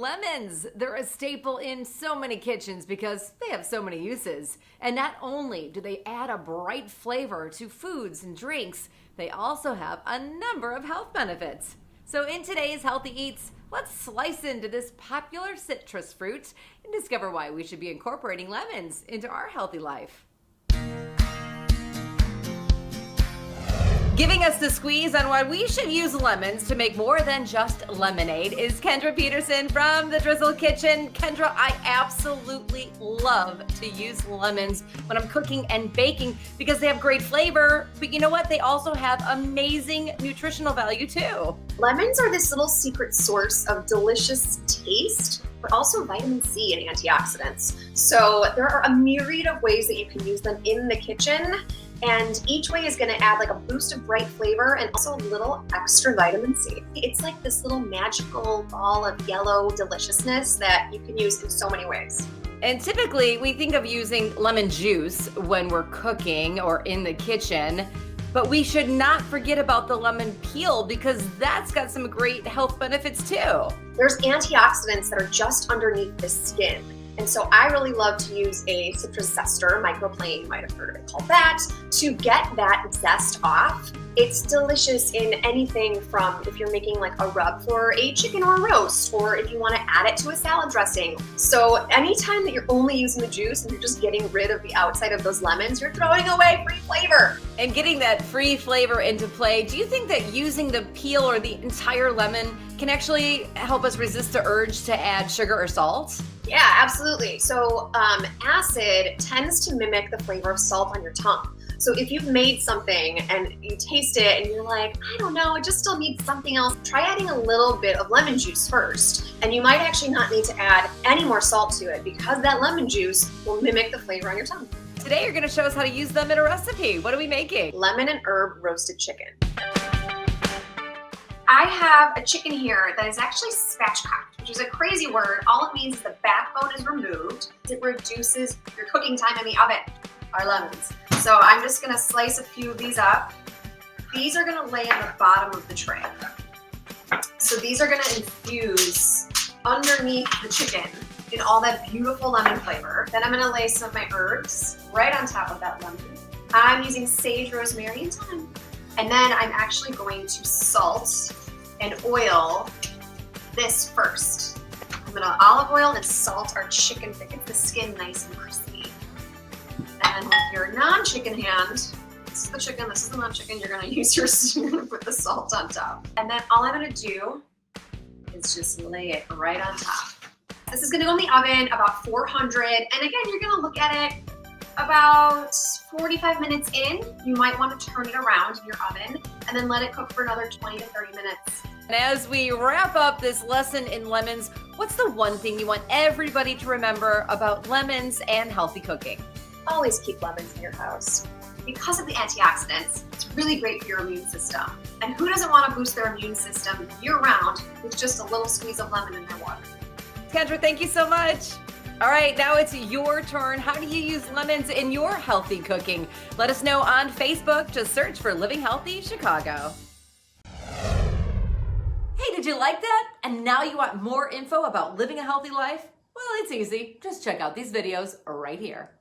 Lemons, they're a staple in so many kitchens because they have so many uses. And not only do they add a bright flavor to foods and drinks, they also have a number of health benefits. So in today's Healthy Eats, let's slice into this popular citrus fruit and discover why we should be incorporating lemons into our healthy life. Giving us the squeeze on why we should use lemons to make more than just lemonade is Kendra Pederson from the Drizzle kitchen. Kendra, I absolutely love to use lemons when I'm cooking and baking because they have great flavor, but you know what? They also have amazing nutritional value too. Lemons are this little secret source of delicious taste, but also vitamin C and antioxidants. So there are a myriad of ways that you can use them in the kitchen. And each way is going to add like a boost of bright flavor and also a little extra vitamin C. It's like this little magical ball of yellow deliciousness that you can use in so many ways. And typically we think of using lemon juice when we're cooking or in the kitchen, but we should not forget about the lemon peel because that's got some great health benefits too. There's antioxidants that are just underneath the skin. And so I really love to use a citrus zester, microplane, you might have heard of it called that, to get that zest off. It's delicious in anything from if you're making like a rub for a chicken or a roast, or if you want to add it to a salad dressing. So anytime that you're only using the juice and you're just getting rid of the outside of those lemons, you're throwing away free flavor. And getting that free flavor into play, do you think that using the peel or the entire lemon can actually help us resist the urge to add sugar or salt? Yeah, absolutely. So acid tends to mimic the flavor of salt on your tongue. So if you've made something and you taste it and you're like, I don't know, it just still needs something else, try adding a little bit of lemon juice first. And you might actually not need to add any more salt to it because that lemon juice will mimic the flavor on your tongue. Today you're going to show us how to use them in a recipe. What are we making? Lemon and herb roasted chicken. I have a chicken here that is actually spatchcocked, which is a crazy word. All it means is the backbone is removed. It reduces your cooking time in the oven, our lemons. So I'm just gonna slice a few of these up. These are gonna lay on the bottom of the tray. So these are gonna infuse underneath the chicken in all that beautiful lemon flavor. Then I'm gonna lay some of my herbs right on top of that lemon. I'm using sage, rosemary, and thyme. And then I'm actually going to salt and oil this first. I'm gonna olive oil and salt our chicken to get the skin nice and crispy. And with your non-chicken hand, this is the chicken, this is the non-chicken, you're gonna use you're gonna put the salt on top. And then all I'm gonna do is just lay it right on top. This is gonna go in the oven about 400, and again, you're gonna look at it about 45 minutes in. You might want to turn it around in your oven and then let it cook for another 20 to 30 minutes. And as we wrap up this lesson in lemons, what's the one thing you want everybody to remember about lemons and healthy cooking? Always keep lemons in your house. Because of the antioxidants, it's really great for your immune system. And who doesn't want to boost their immune system year-round with just a little squeeze of lemon in their water? Kendra, thank you so much. All right, now it's your turn. How do you use lemons in your healthy cooking? Let us know on Facebook. Just search for Living Healthy Chicago. Hey, did you like that? And now you want more info about living a healthy life? Well, it's easy. Just check out these videos right here.